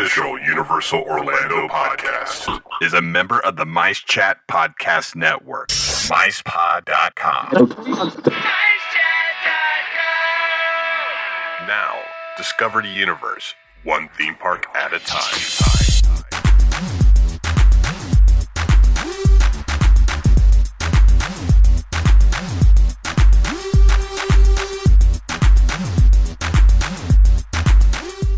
unofficial Universal Orlando podcast is a member of the Mice Chat Podcast Network. MicePod.com. Now, discover the universe, one theme park at a time.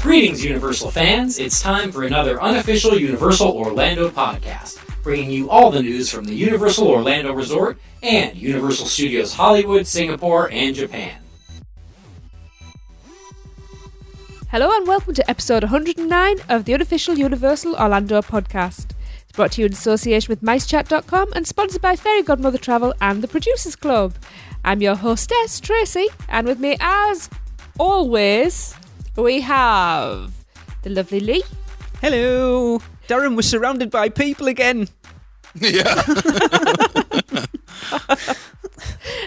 Greetings, Universal fans. It's time for another unofficial Universal Orlando podcast, bringing you all the news from the Universal Orlando Resort and Universal Studios Hollywood, Singapore, and Japan. Hello and welcome to episode 109 of the unofficial Universal Orlando podcast. It's brought to you in association with MiceChat.com and sponsored by Fairy Godmother Travel and the Producers Club. I'm your hostess, Tracy, and with me, as always, we have the lovely Lee. Hello. Darren, we're surrounded by people again. Yeah.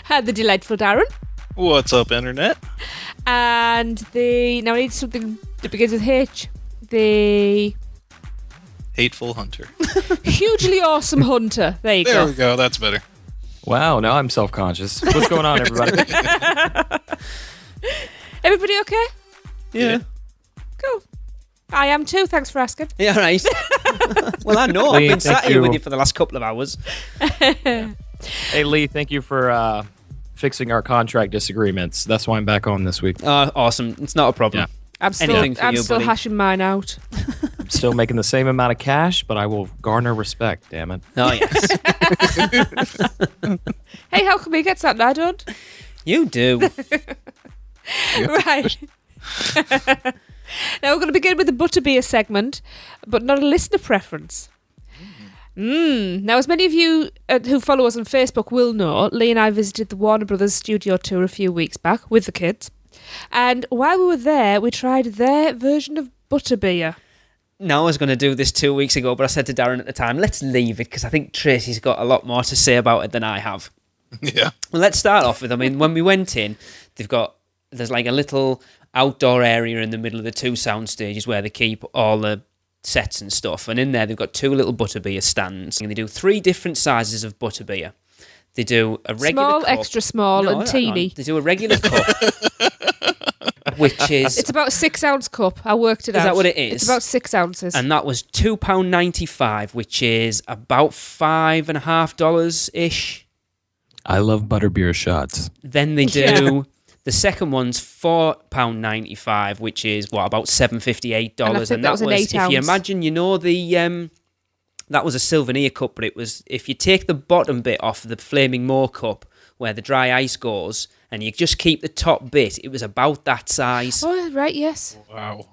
And the delightful Darren. What's up, Internet? And now I need something that begins with H. The Hateful Hunter. hugely awesome Hunter. There you There go. we go. That's better. Wow, now I'm self-conscious. What's going on, everybody? Everybody okay? Yeah. Cool. I am too, thanks for asking. Yeah, right. Well, I know. Lee, I've been sat thank here you. with you for the last couple of hours. Hey, Lee, thank you for fixing our contract disagreements. That's why I'm back on this week. Awesome. It's not a problem. Yeah. I'm still, Anything for you, buddy. hashing mine out. I'm still making the same amount of cash, but I will garner respect, damn it. Oh, yes. Hey, how come he gets that and I don't? You do. Right. Now we're going to begin with the Butterbeer segment, but not a listener preference. Now, as many of you who follow us on Facebook will know, Lee and I visited the Warner Brothers studio tour a few weeks back with the kids. And while we were there, we tried their version of Butterbeer. No, I was going to do this 2 weeks ago, but I said to Darren at the time, let's leave it, because I think Tracy's got a lot more to say about it than I have. Yeah. Well, let's start off with, when we went in, there's like a little outdoor area in the middle of the two sound stages where they keep all the sets and stuff. And in there, they've got two little butterbeer stands. And they do 3 different sizes of butterbeer. They do a regular Small, cup. extra small, and teeny. They do a regular cup, which is... It's about a 6-ounce cup. I worked it out. Is that what it is? It's about 6 ounces. And that was £2.95, which is about $5.50-ish. I love butterbeer shots. Then they do... The second one's £4.95, which is about $7.50, $8. And I think that was an 8 if you ounce. imagine, the that was a souvenir cup, but it was, if you take the bottom bit off the Flaming Moor cup where the dry ice goes, and you just keep the top bit, it was about that size. Oh, right, yes. Wow.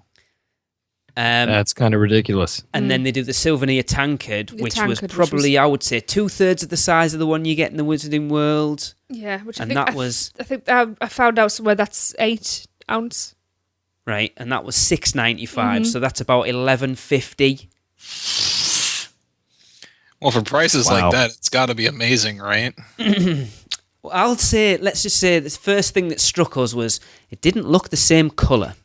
That's kind of ridiculous. And then they do the souvenir tankard, The which tankard, was probably, I would say, 2/3 of the size of the one you get in the Wizarding World. Yeah, which I And think that was... I think I found out somewhere that's 8 ounce. Right, and that was $6.95, so that's about $11.50. Well, for prices Wow. like that, it's got to be amazing, right? Well, let's just say the first thing that struck us was it didn't look the same colour.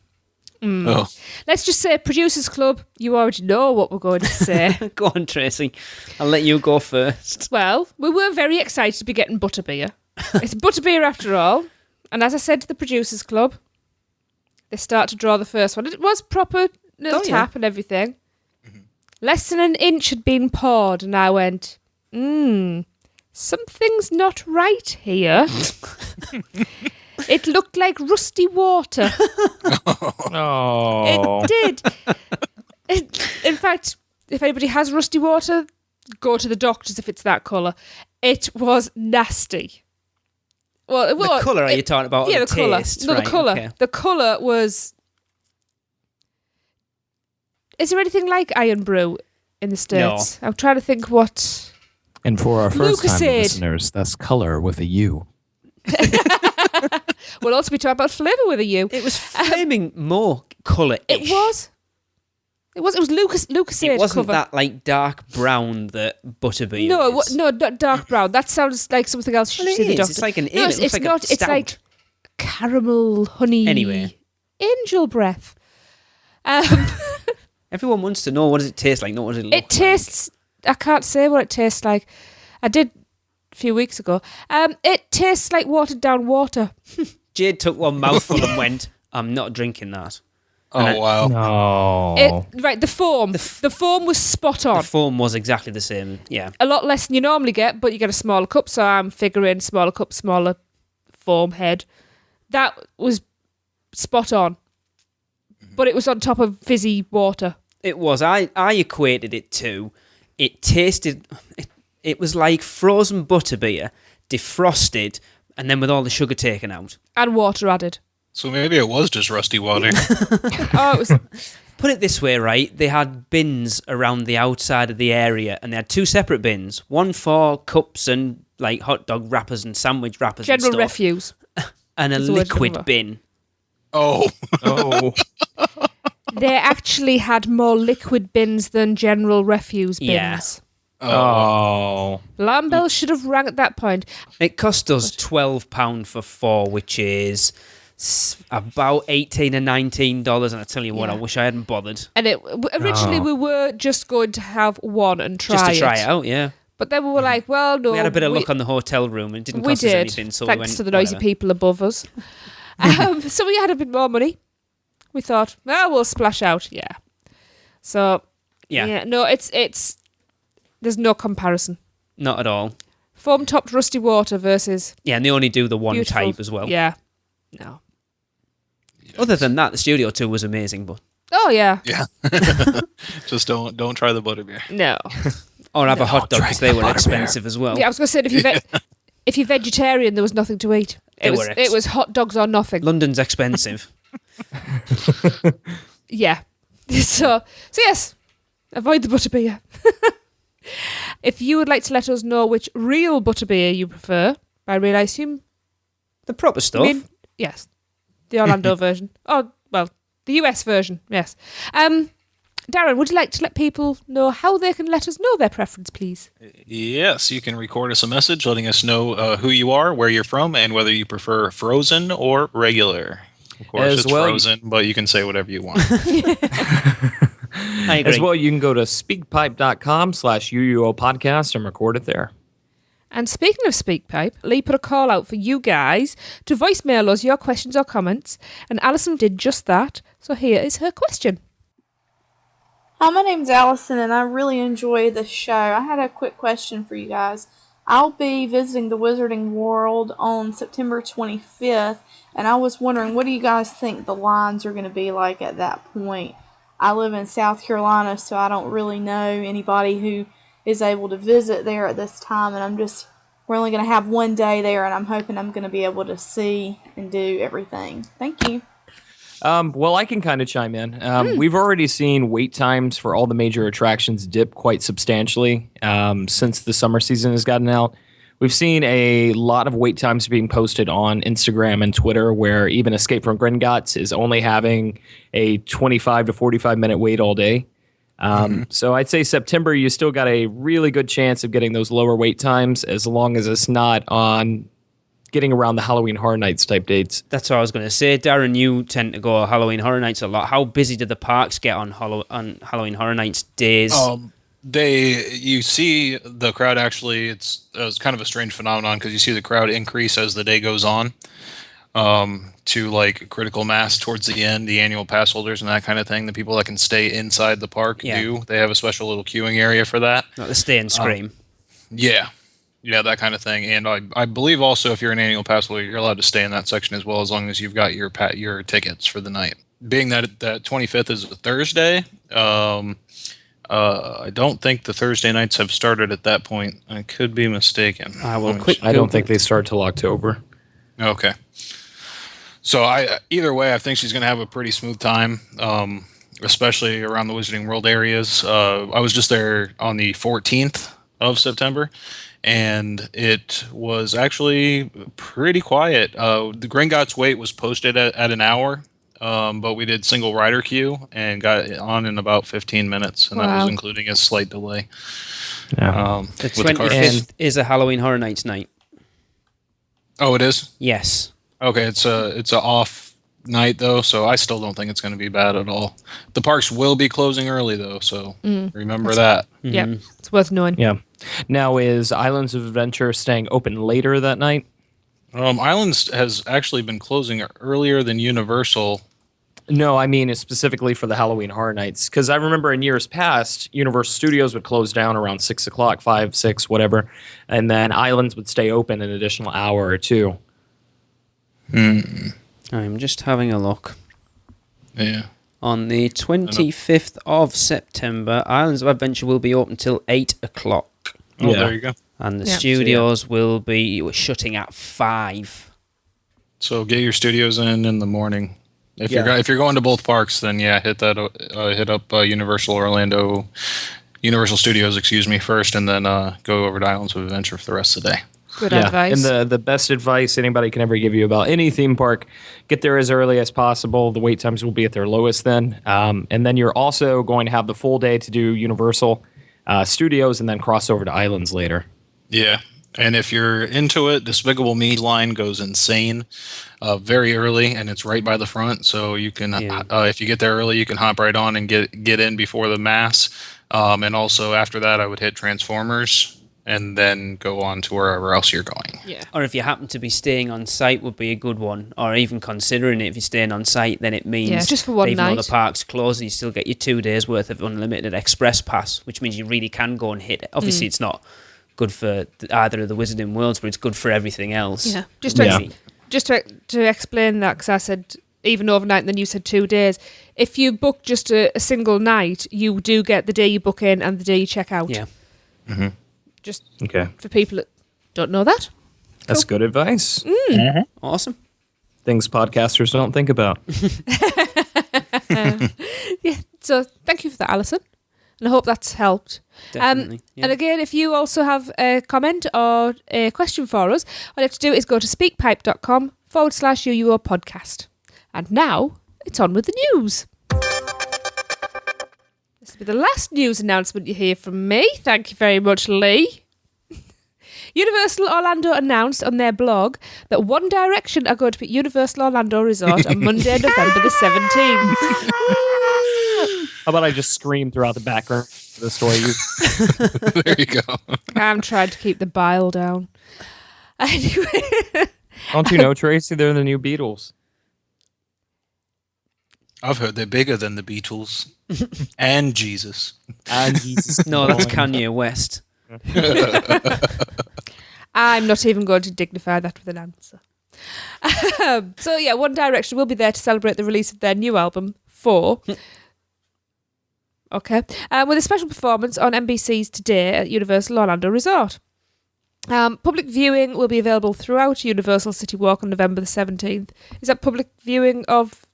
Oh. Let's just say Producers Club, you already know what we're going to say. Go on, Tracy. I'll let you go first. Well, we were very excited to be getting Butterbeer. It's Butterbeer after all. And as I said to the Producers Club, they start to draw the first one. It was proper little tap and everything. Less than an inch had been poured, and I went, something's not right here. It looked like rusty water. Oh. It did. In fact, if anybody has rusty water, go to the doctors if it's that colour. It was nasty. Well, The colour, are you talking about? Yeah, or the colour. taste? No, Right, the colour. okay. The colour was... Is there anything like Iron Brew in the States? I'm trying to think what... And for our first-time Lucasade. listeners, that's color with a U. We'll also be talking about flavour with a U. It was Flaming Moor colour-ish. It was. It was Lucasade It wasn't cover. that like dark brown that Butterbeer No, is. no, not dark brown. That sounds like something else. You Well, should see the it is. doctor. It's like an No, ale. it's It looks like not. a It's like stout. caramel, honey. Anyway. angel breath. Everyone wants to know, what does it taste like, not what does it look like. It tastes... I can't say what it tastes like. I did a few weeks ago. It tastes like watered down water. Jade took one mouthful and went, I'm not drinking that. Oh, wow. No. The foam. The foam was spot on. The foam was exactly the same, yeah. A lot less than you normally get, but you get a smaller cup, so I'm figuring smaller cup, smaller foam head. That was spot on. But it was on top of fizzy water. It was. I equated it to, it tasted, it was like frozen butterbeer, defrosted, and then with all the sugar taken out. And water added. So maybe it was just rusty water. Oh, it was... Put it this way, right? They had bins around the outside of the area, and they had 2 separate bins. One for cups and like hot dog wrappers and sandwich wrappers General and stuff. refuse. And a Is the word liquid general. bin. Oh. Oh. They actually had more liquid bins than general refuse bins. Yeah. Oh. Alarm bells should have rang at that point. It cost us £12 for 4, which is about $18 or $19. And I tell you what, Yeah. I wish I hadn't bothered. And originally we were just going to have one and try Just to try it. it out, yeah. But then we were like, well, no. We had a bit of luck on the hotel room and it didn't We cost us did, anything. So thanks we went, to the noisy whatever. people above us. So we had a bit more money. We thought, we'll splash out. Yeah. So, Yeah, no, it's there's no comparison. not at all. Foam-topped rusty water versus Yeah, and they only do the one beautiful. type as well. Yeah. No. Other than that, the Studio 2 was amazing, but Oh, yeah. Yeah. Just don't try the butterbeer. No. or have a hot dog drink because they the were butterbeer. expensive as well. Yeah, I was going to say, if you're vegetarian, there was nothing to eat. They were It was hot dogs or nothing. London's expensive. Yeah. So yes, avoid the butterbeer. If you would like to let us know which real butterbeer you prefer, by real I assume, The proper stuff. yes, the Orlando version. Oh, well, the US version, yes. Darren, would you like to let people know how they can let us know their preference, please? Yes, you can record us a message letting us know who you are, where you're from, and whether you prefer frozen or regular. Of course, As it's well- frozen, but you can say whatever you want. I agree. As well, you can go to speakpipe.com/UUO podcast and record it there. And speaking of SpeakPipe, Lee put a call out for you guys to voicemail us your questions or comments, and Allison did just that, so here is her question. Hi, my name's Allison, and I really enjoy this show. I had a quick question for you guys. I'll be visiting the Wizarding World on September 25th, and I was wondering, what do you guys think the lines are going to be like at that point? I live in South Carolina, so I don't really know anybody who is able to visit there at this time, and we're only going to have one day there, and I'm hoping I'm going to be able to see and do everything. Thank you. Well, I can kind of chime in. We've already seen wait times for all the major attractions dip quite substantially since the summer season has gotten out. We've seen a lot of wait times being posted on Instagram and Twitter, where even Escape from Gringotts is only having a 25 to 45 minute wait all day. So I'd say September, you still got a really good chance of getting those lower wait times, as long as it's not on getting around the Halloween Horror Nights type dates. That's what I was going to say. Darren, you tend to go Halloween Horror Nights a lot. How busy do the parks get on Halloween Horror Nights days? You see the crowd actually, it's kind of a strange phenomenon because you see the crowd increase as the day goes on to like critical mass towards the end, the annual pass holders and that kind of thing. The people that can stay inside the park do. They have a special little queuing area for that. Not the stay and scream. Yeah, that kind of thing. And I believe also if you're an annual pass holder, you're allowed to stay in that section as well, as long as you've got your tickets for the night. Being that 25th is a Thursday, I don't think the Thursday nights have started at that point. I could be mistaken. I will quick. I don't think they start till October. Okay. So either way, I think she's going to have a pretty smooth time, especially around the Wizarding World areas. I was just there on the 14th of September, and it was actually pretty quiet. The Gringotts wait was posted at an hour, but we did single rider queue and got it on in about 15 minutes, and that was including a slight delay. Yeah. The with the cars. 25th is a Halloween Horror Nights night. Oh, it is? Yes. Okay, it's a off night, though, so I still don't think it's going to be bad at all. The parks will be closing early, though, so remember that. Yeah, it's worth knowing. Yeah. Now, is Islands of Adventure staying open later that night? Islands has actually been closing earlier than Universal. No, I mean specifically for the Halloween Horror Nights. Because I remember in years past, Universal Studios would close down around 6 o'clock, 5, 6, whatever. And then Islands would stay open an additional hour or two. I'm just having a look. Yeah. On the 25th of September, Islands of Adventure will be open till 8 o'clock. Oh, Yeah. there you go. And the Yeah. studios will be shutting at 5. So get your studios in the morning. If Yeah. you're going to both parks, then yeah, hit up Universal Studios, first, and then go over to Islands of Adventure for the rest of the day. Good advice. And the best advice anybody can ever give you about any theme park, get there as early as possible. The wait times will be at their lowest then. And then you're also going to have the full day to do Universal Studios and then cross over to Islands later. Yeah. And if you're into it, Despicable Me line goes insane very early, and it's right by the front. So you can, if you get there early, you can hop right on and get in before the mass. And also after that, I would hit Transformers and then go on to wherever else you're going. yeah. Or if you happen to be staying on site would be a good one. Or even considering it, if you're staying on site, then it means Yeah, just for one even though night. the park's closed, you still get your 2 days worth of unlimited express pass, which means you really can go and hit it. Obviously, it's not good for either of the Wizarding Worlds, but it's good for everything else. Yeah. Just to explain that, because I said even overnight, and then you said 2 days. If you book just a single night, you do get the day you book in and the day you check out. Yeah. Just Okay. for people that don't know that. That's good advice. Awesome. Things podcasters don't think about. Yeah. So thank you for that, Alison. And I hope that's helped. Definitely. Yeah. And again, if you also have a comment or a question for us, all you have to do is go to speakpipe.com/UUO podcast. And now it's on with the news. This will be the last news announcement you hear from me. Thank you very much, Lee. Universal Orlando announced on their blog that One Direction are going to be at Universal Orlando Resort on Monday, November the 17th. How about I just scream throughout the background of the story? There you go. I'm trying to keep the bile down. Anyway, Don't you know, Tracy? They're the new Beatles. I've heard they're bigger than the Beatles and Jesus. And Jesus. No, that's Kanye West. I'm not even going to dignify that with an answer. So yeah, One Direction will be there to celebrate the release of their new album, 4. Okay. With a special performance on NBC's Today at Universal Orlando Resort. Public viewing will be available throughout Universal City Walk on November the 17th. Is that public viewing of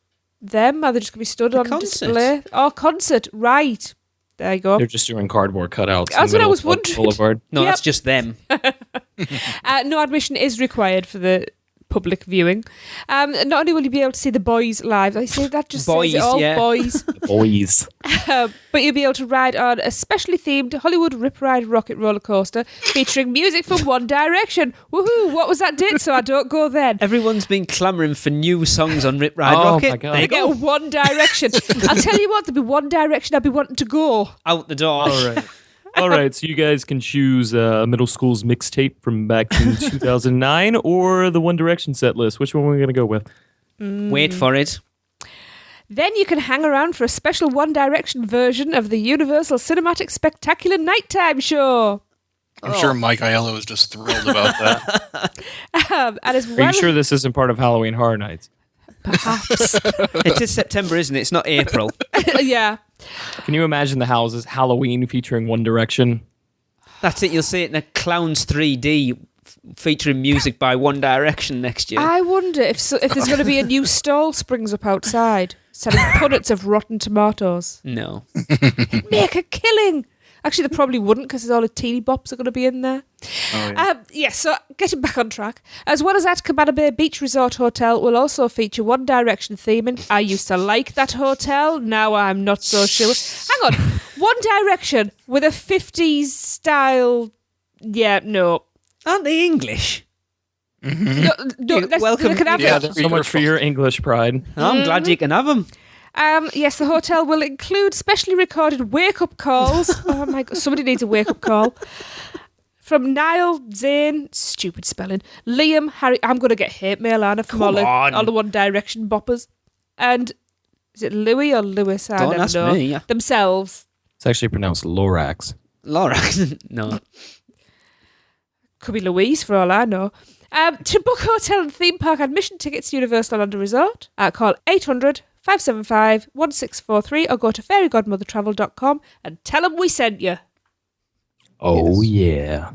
them? Are they just going to be stood on concert. display? Oh, concert. Right. There you go. They're just doing cardboard cutouts. That's in what I the middle was of wondering. Boulevard. No, Yep. that's just them. No admission is required for the public viewing. Not only will you be able to see the boys live, I say that just Boys, says it all, yeah. boys. Boys. But you'll be able to ride on a specially themed Hollywood Rip Ride rocket roller coaster featuring music from One Direction. Woohoo! What was that date? So I don't go then. Everyone's been clamouring for new songs on Rip Ride Oh Rocket. my God. There you Get go. One Direction. I'll tell you what, there'll be One Direction I'll be wanting to go. Out the door. All right. All right, so you guys can choose middle school's mixtape from back in 2009 or the One Direction set list. Which one are we going to go with? Wait for it. Then you can hang around for a special One Direction version of the Universal Cinematic Spectacular Nighttime Show. I'm sure Mike Aiello is just thrilled about that. And as Are well, you sure this isn't part of Halloween Horror Nights? perhaps. It is September, isn't it? It's not April. Yeah. Can you imagine the houses Halloween featuring One Direction? That's it. You'll see it in a Clowns 3D featuring music by One Direction next year. I wonder if there's going to be a new stall springs up outside selling punnets of rotten tomatoes. No. Make a killing. Actually, they probably wouldn't because all the teeny bops are going to be in there. Oh, yeah. So getting back on track. As well as that, Cabana Bay Beach Resort Hotel will also feature One Direction theming. I used to like that hotel. Now I'm not so sure. Hang on. One Direction with a 50s style... Yeah, no. Aren't they English? welcome. They can have Yeah, it. that'd So be much for your English pride. I'm glad you can have them. Yes, the hotel will include specially recorded wake-up calls. Oh my god, somebody needs a wake-up call. From Niall, Zane, stupid spelling, Liam, Harry. I'm going to get hate mail, Anna, from Come on. all the One Direction boppers. And is it Louis or Lewis? I Don't never ask know. me. Themselves. It's actually pronounced Lorax. Laura, no. Could be Louise for all I know. To book hotel and theme park admission tickets to Universal Orlando Resort, call 800-575-1643 or go to fairygodmothertravel.com and tell them we sent you. Oh, yeah.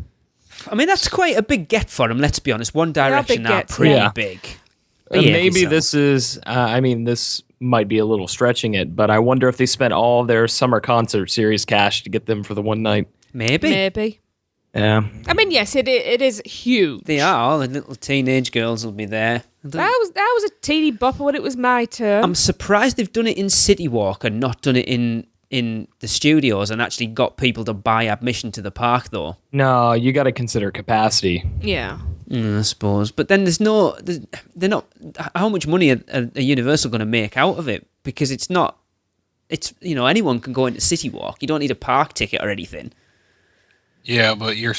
I mean, that's quite a big get for them, let's be honest. One are Direction big are gets, pretty yeah. big. Maybe this is, this might be a little stretching it, but I wonder if they spent all their summer concert series cash to get them for the one night. Maybe. Yeah. I mean, yes, it is huge. They are. The little teenage girls will be there. That was a teeny bopper when it was my turn. I'm surprised they've done it in City Walk and not done it in the studios and actually got people to buy admission to the park, though. No, you got to consider capacity. Yeah. I suppose. But then they're not. How much money are Universal going to make out of it? Because it's not. It's anyone can go into City Walk. You don't need a park ticket or anything. Yeah, but you're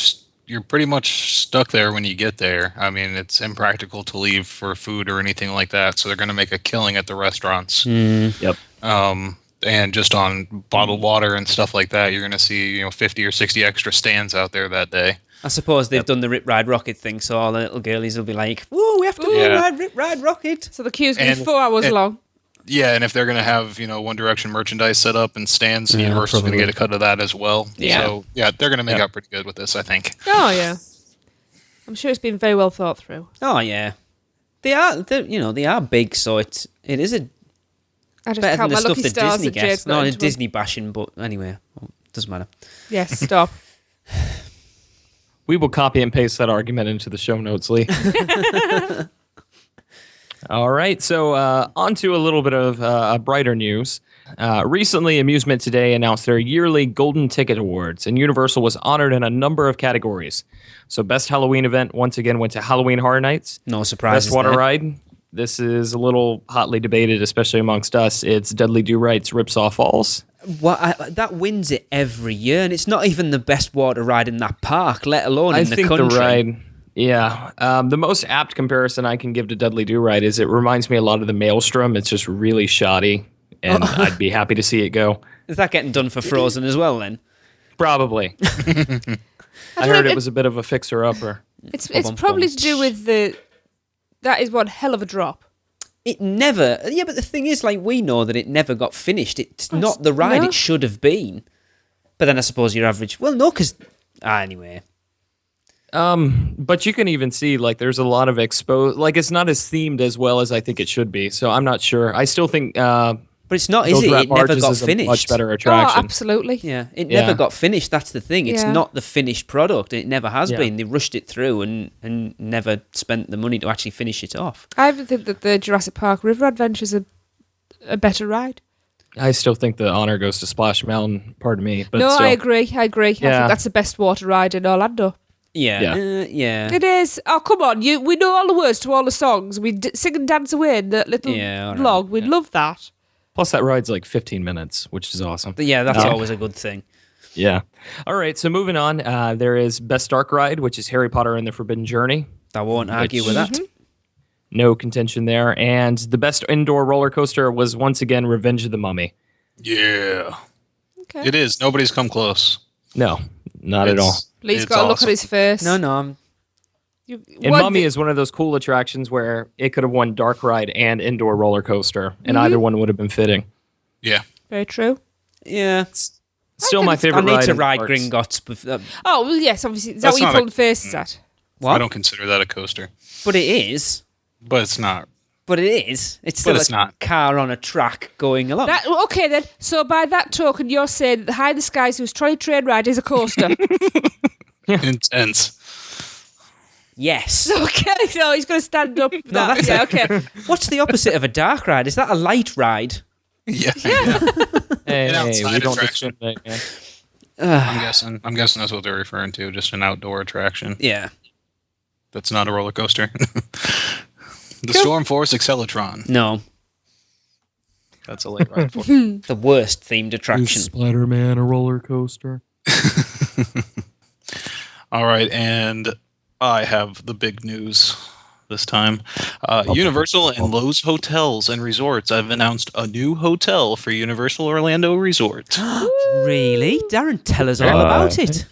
pretty much stuck there when you get there. I mean, it's impractical to leave for food or anything like that. So they're going to make a killing at the restaurants. Yep. And just on bottled water and stuff like that, you're going to see 50 or 60 extra stands out there that day. I suppose they've done the Rip Ride Rocket thing, so all the little girlies will be like, "Whoa, we have to Rip Ride Rocket." So the queue's going to be 4 hours long. Yeah, and if they're going to have One Direction merchandise set up and stands, Universal's going to get a cut of that as well. Yeah. So yeah, they're going to make out pretty good with this, I think. Oh yeah. I'm sure it's been very well thought through. Oh yeah, they are big, so it is I just better count than the my stuff lucky that stars Disney that Jade's gets. got Not into them. Disney bashing, but anyway, doesn't matter. Yes, stop. We will copy and paste that argument into the show notes, Lee. All right, so on to a little bit of brighter news. Recently, Amusement Today announced their yearly Golden Ticket Awards, and Universal was honored in a number of categories. So Best Halloween Event once again went to Halloween Horror Nights. No surprises Best Water there. Ride. This is a little hotly debated, especially amongst us. It's Dudley Do-Right's Ripsaw Falls. That wins it every year, and it's not even the best water ride in that park, let alone in the think country. the ride, yeah. The most apt comparison I can give to Dudley Do-Right is it reminds me a lot of the Maelstrom. It's just really shoddy, and I'd be happy to see it go. Is that getting done for Frozen as well, then? Probably. I heard it was a bit of a fixer-upper. It's probably to do with that is one hell of a drop. It never... Yeah, but the thing is, we know that it never got finished. It's not the ride it should have been. But then I suppose your average... Well, no, because... anyway. But you can even see, there's a lot of exposed... it's not as themed as well as I think it should be, so I'm not sure. I still think... But it's not, is it? It never got finished. A much better attraction. Oh, absolutely. Yeah, it never got finished. That's the thing. It's Yeah. not the finished product. It never has Yeah. been. They rushed it through and never spent the money to actually finish it off. I even think that the Jurassic Park River Adventure's a better ride. I still think the honor goes to Splash Mountain, pardon me. But No, still. I agree. I think Yeah. that's the best water ride in Orlando. Yeah. Yeah. It is. Oh, come on. We know all the words to all the songs. We sing and dance away in that little Yeah, all right. vlog. We love that. Plus, that ride's 15 minutes, which is awesome. But yeah, that's always a good thing. Yeah. All right, so moving on, there is Best Dark Ride, which is Harry Potter and the Forbidden Journey. I won't argue with that. No contention there. And the Best Indoor Roller Coaster was once again Revenge of the Mummy. Yeah. Okay. It is. Nobody's come close. No, not at all. Lee's It's got a look awesome. at his face. No. And Mummy is one of those cool attractions where it could have won Dark Ride and Indoor Roller Coaster, and either one would have been fitting. Yeah. Very true. Yeah. Still my I favorite ride. need to in the ride parks. Gringotts. Oh, well, yes, obviously. Is that That's what you not pulling faces at? What? I don't consider that a coaster, But it is. but it's not. But it is. It's still it's a not. car on a track going along. Okay, then. So by that token, you're saying that the High in the Skies Who's Trolley Train Ride is a coaster. Intense. Yes. Okay, so he's going to stand up. that's yeah, it. okay. What's the opposite of a dark ride? Is that a light ride? Yeah. Hey, An outside we don't attraction. discriminate. Yeah. I'm guessing that's what they're referring to, just an outdoor attraction. Yeah. That's not a roller coaster. The Stormforce Acceleratron. No, That's a late ride for the worst themed attraction. Is Spider-Man a roller coaster? All right, and I have the big news this time. Universal and Lowe's Hotels and Resorts have announced a new hotel for Universal Orlando Resort. Really? Darren, tell us all about it.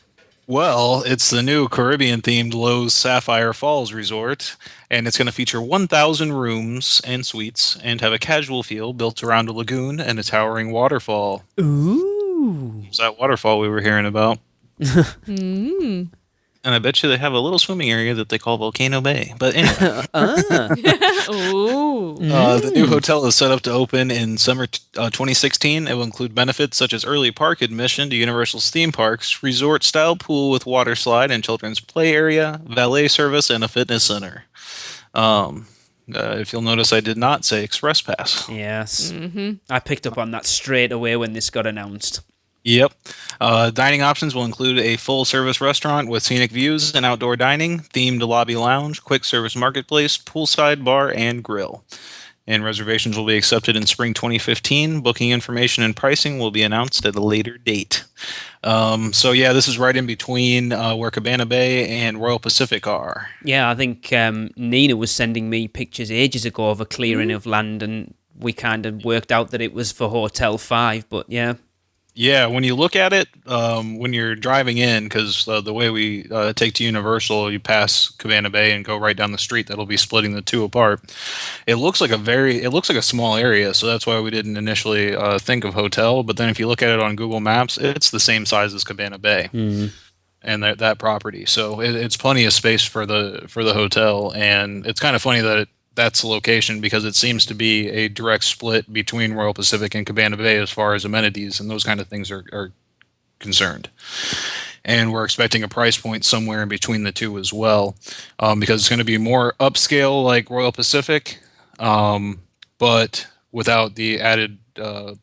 Well, it's the new Caribbean-themed Lowe's Sapphire Falls Resort, and it's going to feature 1,000 rooms and suites and have a casual feel built around a lagoon and a towering waterfall. Ooh. It's that waterfall we were hearing about. And I bet you they have a little swimming area that they call Volcano Bay. But anyway. Ooh. The new hotel is set up to open in summer 2016. It will include benefits such as early park admission to Universal's theme parks, resort-style pool with water slide and children's play area, valet service, and a fitness center. If you'll notice, I did not say Express Pass. Yes. I picked up on that straight away when this got announced. Yep. Dining options will include a full-service restaurant with scenic views and outdoor dining, themed lobby lounge, quick-service marketplace, poolside bar, and grill. And reservations will be accepted in spring 2015. Booking information and pricing will be announced at a later date. So, yeah, this is right in between where Cabana Bay and Royal Pacific are. Yeah, I think Nina was sending me pictures ages ago of a clearing of land, and we kind of worked out that it was for Hotel 5, but yeah. Yeah, when you look at it, when you're driving in, because the way we take to Universal, you pass Cabana Bay and go right down the street. That'll be splitting the two apart. It looks like a small area, so that's why we didn't initially think of hotel. But then if you look at it on Google Maps, it's the same size as Cabana Bay and that property. So it's plenty of space for the hotel, and it's kind of funny that that's the location because it seems to be a direct split between Royal Pacific and Cabana Bay as far as amenities and those kind of things are concerned. And we're expecting a price point somewhere in between the two as well, because it's going to be more upscale like Royal Pacific, but without the added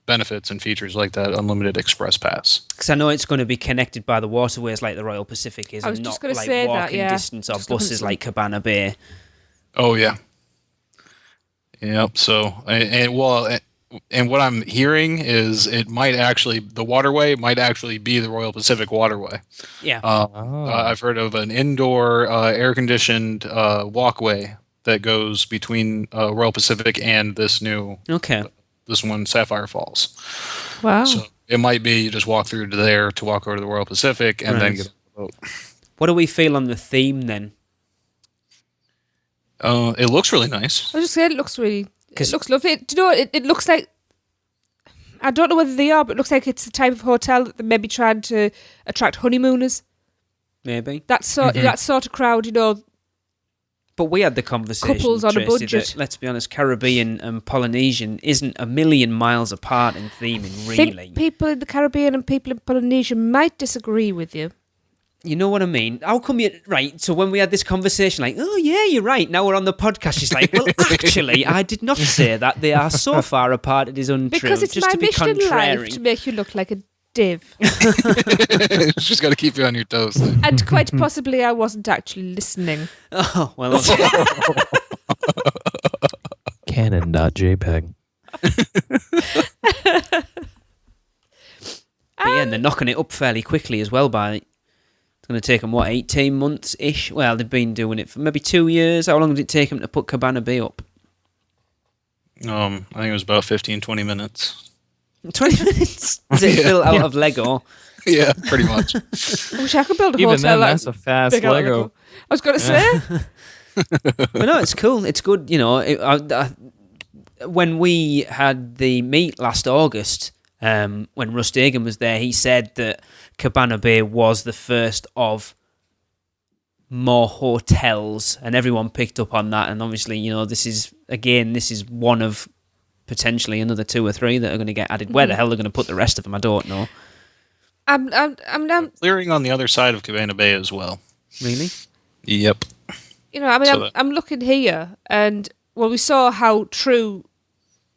benefits and features like that unlimited express pass. Because I know it's going to be connected by the waterways like the Royal Pacific is, I was and just not gonna like say that, walking yeah. distance or Just looking buses at like Cabana Bay. Oh, yeah. Yep. So, and what I'm hearing is the waterway might actually be the Royal Pacific waterway. Yeah. I've heard of an indoor air-conditioned walkway that goes between Royal Pacific and this one, Sapphire Falls. Wow. So it might be you just walk through to there to walk over to the Royal Pacific and then get on the boat. What do we feel on the theme then? It looks really nice. I was just saying it looks lovely. Do you know what? It looks like, I don't know whether they are, but it looks like it's the type of hotel that they may be trying to attract honeymooners. Maybe. That sort of crowd, But we had the conversation, couples on Tracy, a budget. that, let's be honest, Caribbean and Polynesian isn't a million miles apart in theming, I really. think people in the Caribbean and people in Polynesia might disagree with you. You know what I mean? How come you... Right, so when we had this conversation, like, oh, yeah, you're right. Now we're on the podcast. She's like, well, actually, I did not say that. They are so far apart, it is untrue. Because it's just my to be mission in life contrary. to make you look like a div. She's got to keep you on your toes. And quite possibly I wasn't actually listening. Oh, well... Canon.jpg. But yeah, and they're knocking it up fairly quickly as well it's going to take them, 18 months-ish? Well, they've been doing it for maybe 2 years. How long did it take them to put Cabana Bay up? I think it was about 15, 20 minutes. 20 minutes? Is it built out of Lego? Yeah, pretty much. I wish I could build a Even hotel then, like that's a fast big out of Lego. I was going to say. But no, it's cool. It's good, when we had the meet last August... when Russ Dagan was there, he said that Cabana Bay was the first of more hotels, and everyone picked up on that. And obviously, this is one of potentially another 2 or 3 that are going to get added. Where the hell they're going to put the rest of them, I don't know. I'm Clearing on the other side of Cabana Bay as well. Really? Yep. I'm looking here, and we saw how true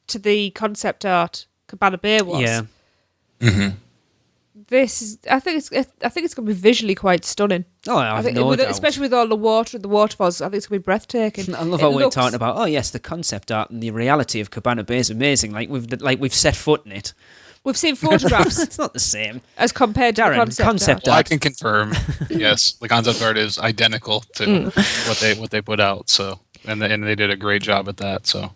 to the concept art Cabana Bay was. Yeah. Mm-hmm. I think it's going to be visually quite stunning. Oh, I have no doubt. Especially with all the water and the waterfalls, I think it's going to be breathtaking. I love how we're talking about. Oh yes, the concept art and the reality of Cabana Bay is amazing. Like we've set foot in it. We've seen photographs. It's not the same as compared to Darren, the concept art. Well, I can confirm. Yes, the concept art is identical to what they put out. So, and they did a great job at that. So,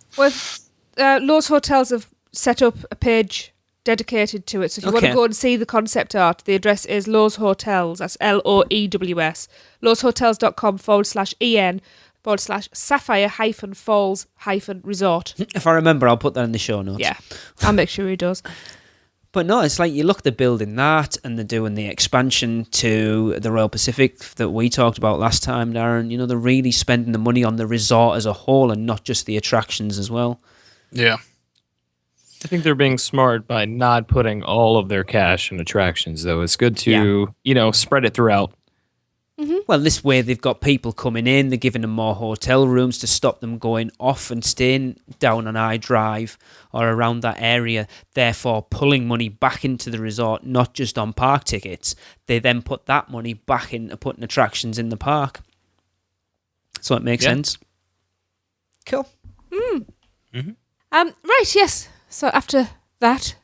Lowe's Hotels have set up a page dedicated to it. So if you want to go and see the concept art, the address is Lowe's Hotels. That's LOEWS. Lowe'sHotels.com/EN/Sapphire-Falls-Resort. If I remember, I'll put that in the show notes. Yeah, I'll make sure he does. But no, it's like you look, they're building that and they're doing the expansion to the Royal Pacific that we talked about last time, Darren. You know, they're really spending the money on the resort as a whole and not just the attractions as well. Yeah. I think they're being smart by not putting all of their cash in attractions, though. It's good to, spread it throughout. Mm-hmm. Well, this way they've got people coming in, they're giving them more hotel rooms to stop them going off and staying down on I Drive or around that area, therefore pulling money back into the resort, not just on park tickets. They then put that money back into putting attractions in the park. So it makes sense. Cool. Mm-hmm. Right, yes. So after that,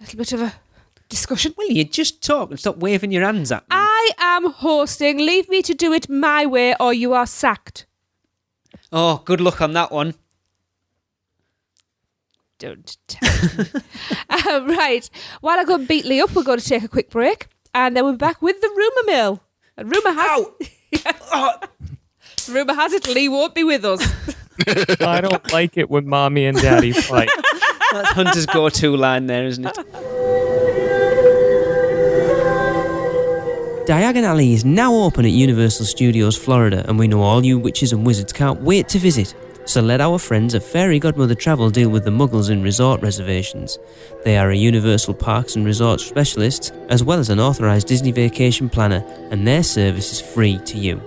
a little bit of a discussion. Will you just talk and stop waving your hands at me? I am hosting. Leave me to do it my way or you are sacked. Oh, good luck on that one. Don't tell me. Right. While I go and beat Lee up, we're going to take a quick break. And then we're back with the rumour mill. And rumour has it Lee won't be with us. I don't like it when Mommy and Daddy fight. That's Hunter's go-to line there, isn't it? Diagon Alley is now open at Universal Studios Florida, and we know all you witches and wizards can't wait to visit. So let our friends at Fairy Godmother Travel deal with the muggles in resort reservations. They are a Universal Parks and Resorts specialist, as well as an authorised Disney vacation planner, and their service is free to you.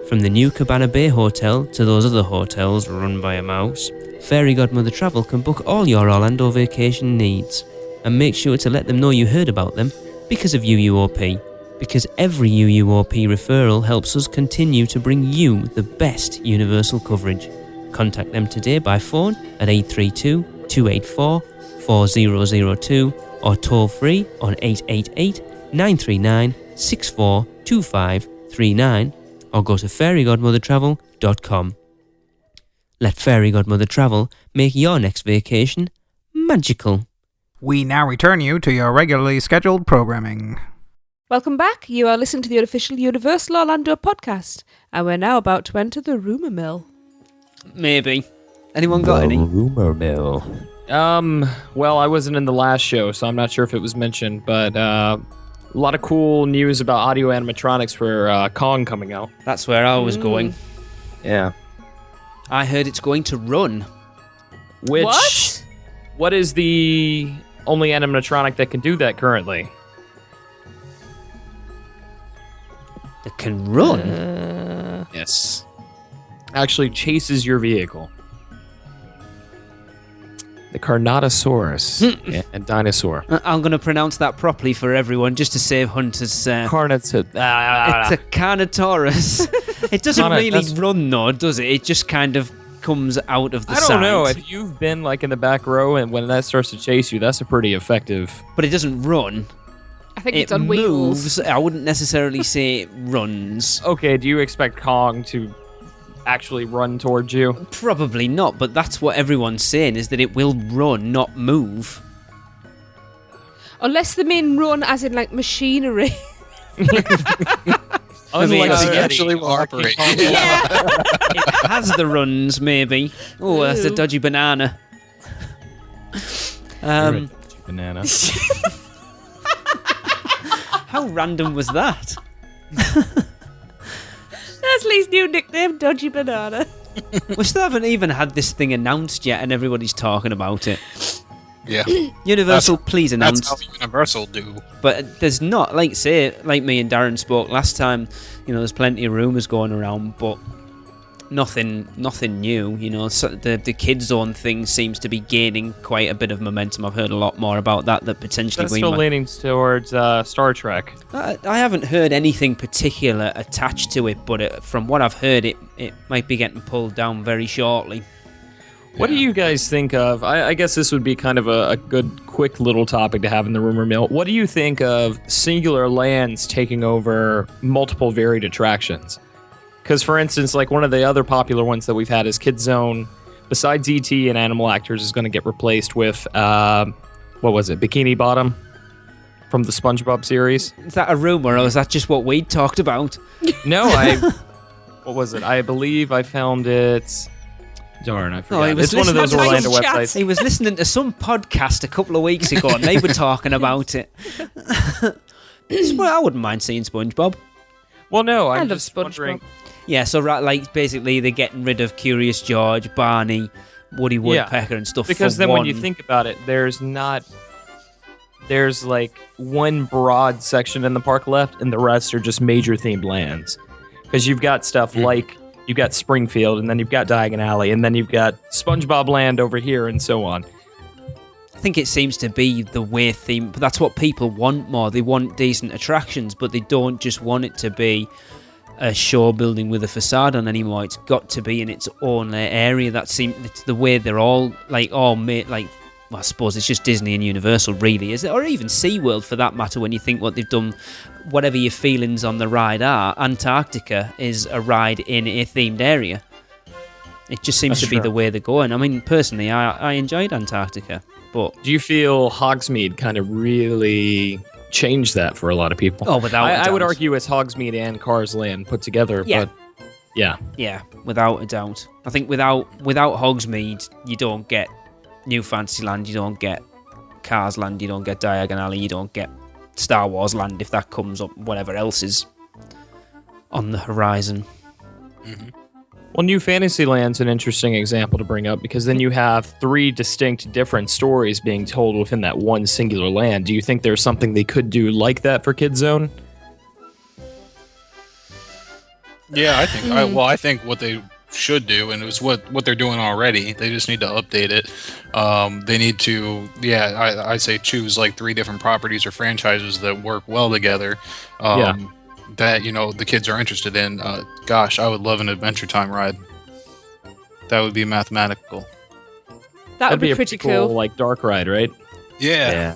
From the new Cabana Bay Hotel to those other hotels run by a mouse, Fairy Godmother Travel can book all your Orlando vacation needs. And make sure to let them know you heard about them because of UUOP. Because every UUOP referral helps us continue to bring you the best Universal coverage. Contact them today by phone at 832-284-4002 or toll free on 888-939-642539 or go to fairygodmothertravel.com. Let Fairy Godmother Travel make your next vacation magical. We now return you to your regularly scheduled programming. Welcome back. You are listening to the unofficial Universal Orlando podcast, and we're now about to enter the rumour mill. Maybe. Anyone got any? Rumor mill. Well, I wasn't in the last show, so I'm not sure if it was mentioned, but a lot of cool news about audio animatronics for Kong coming out. That's where I was going. Yeah. I heard it's going to run. What? What is the only animatronic that can do that currently? That can run? Yes. Actually chases your vehicle. The Carnotaurus and dinosaur. I'm going to pronounce that properly for everyone just to save Hunter's... It's a Carnotaurus. It doesn't really run though, does it? It just kind of comes out of the side. I don't know. If you've been like in the back row and when that starts to chase you, that's a pretty effective... But it doesn't run. I think it's on wheels. Moves. I wouldn't necessarily say it runs. Okay, do you expect Kong to actually run towards you? Probably not, but that's what everyone's saying, is that it will run, not move. Unless they mean run as in like machinery. Unlike actually will operate. Yeah. It has the runs, maybe. Oh, that's a dodgy banana. Banana. How random was that? That's Lee's new nickname, Dodgy Banana. We still haven't even had this thing announced yet, and everybody's talking about it. Yeah. Universal, please announce. That's how Universal do. But there's not, like me and Darren spoke last time, there's plenty of rumours going around, but nothing new. You know, so the Kid Zone thing seems to be gaining quite a bit of momentum. I've heard a lot more about that potentially. That's still leaning towards Star Trek. I haven't heard anything particular attached to it, but from what I've heard, it might be getting pulled down very shortly. What do you guys think of? I guess this would be kind of a good, quick little topic to have in the rumor mill. What do you think of singular lands taking over multiple varied attractions? Because, for instance, like one of the other popular ones that we've had is Kid Zone, besides E.T. and Animal Actors, is going to get replaced with, what was it, Bikini Bottom from the SpongeBob series? Is that a rumor, or is that just what we talked about? No, what was it? I believe I found it... Darn, I forgot. It's one of those Orlando websites. He was listening to some podcast a couple of weeks ago, and they were talking about it. I wouldn't mind seeing SpongeBob. Well, no, I I'm love just SpongeBob. wondering. Yeah, so like basically they're getting rid of Curious George, Barney, Woody Woodpecker, and stuff. Because then when you think about it, there's like one broad section in the park left, and the rest are just major themed lands. Because you've got stuff like. You've got Springfield, and then you've got Diagon Alley, and then you've got SpongeBob Land over here, and so on. I think it seems to be the way theme. That's what people want more. They want decent attractions, but they don't just want it to be a show building with a facade on anymore. It's got to be in its own area. It's the way they're all made. Like, well, I suppose it's just Disney and Universal, really, is it? Or even SeaWorld, for that matter. When you think what they've done. Whatever your feelings on the ride are, Antarctica is a ride in a themed area. It just seems to be the way they're going. I mean, personally, I enjoyed Antarctica, but... Do you feel Hogsmeade kind of really changed that for a lot of people? Oh, without a doubt. I would argue it's Hogsmeade and Cars Land put together, yeah. But... Yeah. Yeah, without a doubt. I think without Hogsmeade, you don't get New Fantasyland, you don't get Cars Land, you don't get Diagon Alley, you don't get Star Wars Land if that comes up, whatever else is on the horizon. Mm-hmm. Well, New Fantasyland's an interesting example to bring up because then you have 3 distinct different stories being told within that one singular land. Do you think there's something they could do like that for Kid Zone? Yeah, I think. I think what they should do, and it's what they're doing already. They just need to update it. They need to, I say choose like 3 different properties or franchises that work well together. That the kids are interested in. Gosh, I would love an Adventure Time ride. That would be mathematical. That would be pretty cool. Like Dark Ride, right? Yeah.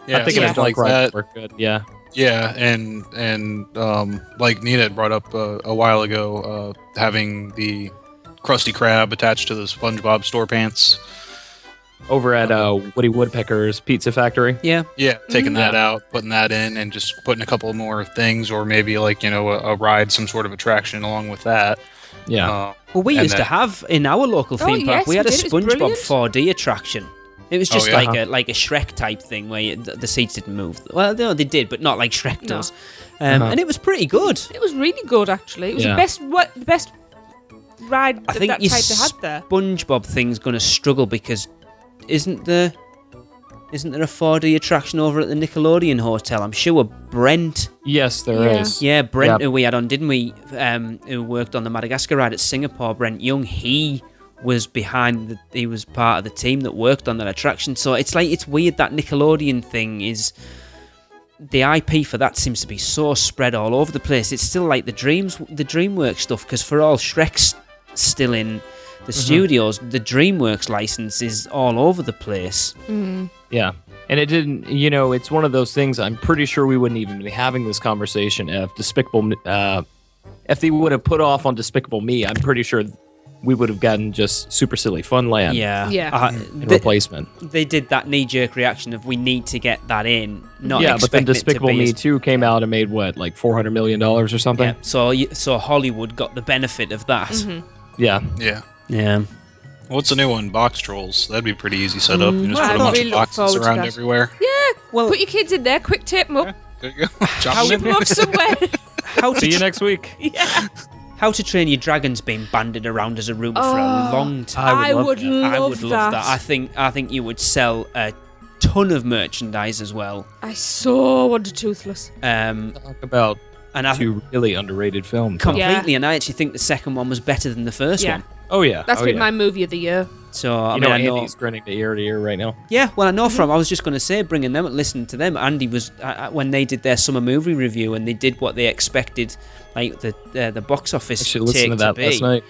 I think a Dark Ride would work good. Yeah. Yeah, and like Nina had brought up a while ago, having the Krusty Krab attached to the SpongeBob store pants. Over at Woody Woodpecker's Pizza Factory. Yeah. Yeah, taking that out, putting that in, and just putting a couple more things, or maybe like, a ride, some sort of attraction along with that. Yeah. Well, we used to have, in our local theme park, we had a SpongeBob 4D attraction. It was just like a Shrek type thing where the seats didn't move. Well, no, they did, but not like Shrek does. And it was pretty good. It was really good, actually. It was the best ride I think that type they had there. SpongeBob thing's going to struggle because isn't there a 4D attraction over at the Nickelodeon Hotel? I'm sure Brent. Yes, there is. Yeah, Brent, who we had on, didn't we? Who worked on the Madagascar ride at Singapore, Brent Young. He was he was part of the team that worked on that attraction. So it's weird that Nickelodeon thing is, the IP for that seems to be so spread all over the place. It's still like the DreamWorks stuff, because for all Shrek's still in the studios, the DreamWorks license is all over the place. Yeah. And it didn't, it's one of those things, I'm pretty sure we wouldn't even be having this conversation if if they would have put off on Despicable Me, I'm pretty sure we would have gotten just Super Silly Fun Land. In replacement. They did that knee-jerk reaction of, we need to get that in, not but then Despicable Me 2 came out and made, what, like $400 million or something? Yeah, so Hollywood got the benefit of that. Yeah. Yeah. What's the new one? Box Trolls. That'd be pretty easy setup. You just put a bunch really of boxes look forward to around that. everywhere. Yeah, put your kids in there, quick tape them up, There you go. ship them off somewhere. See you next week. Yeah. How to Train Your Dragon's been bandied around as a rumour for a long time. I would love that. I think you would sell a ton of merchandise as well. I so want a Toothless. Talk about And I Two really underrated films. completely, and I actually think the second one was better than the first Yeah. one. Oh yeah, That's oh, been yeah. my movie of the year. So I You mean, know, I know. Andy's grinning ear to ear right now. Yeah, well, I know from. I was just going to say, bringing them, listening to them. Andy was when they did their summer movie review, and they did what they expected, like the box office Actually, listened take to that be. last night.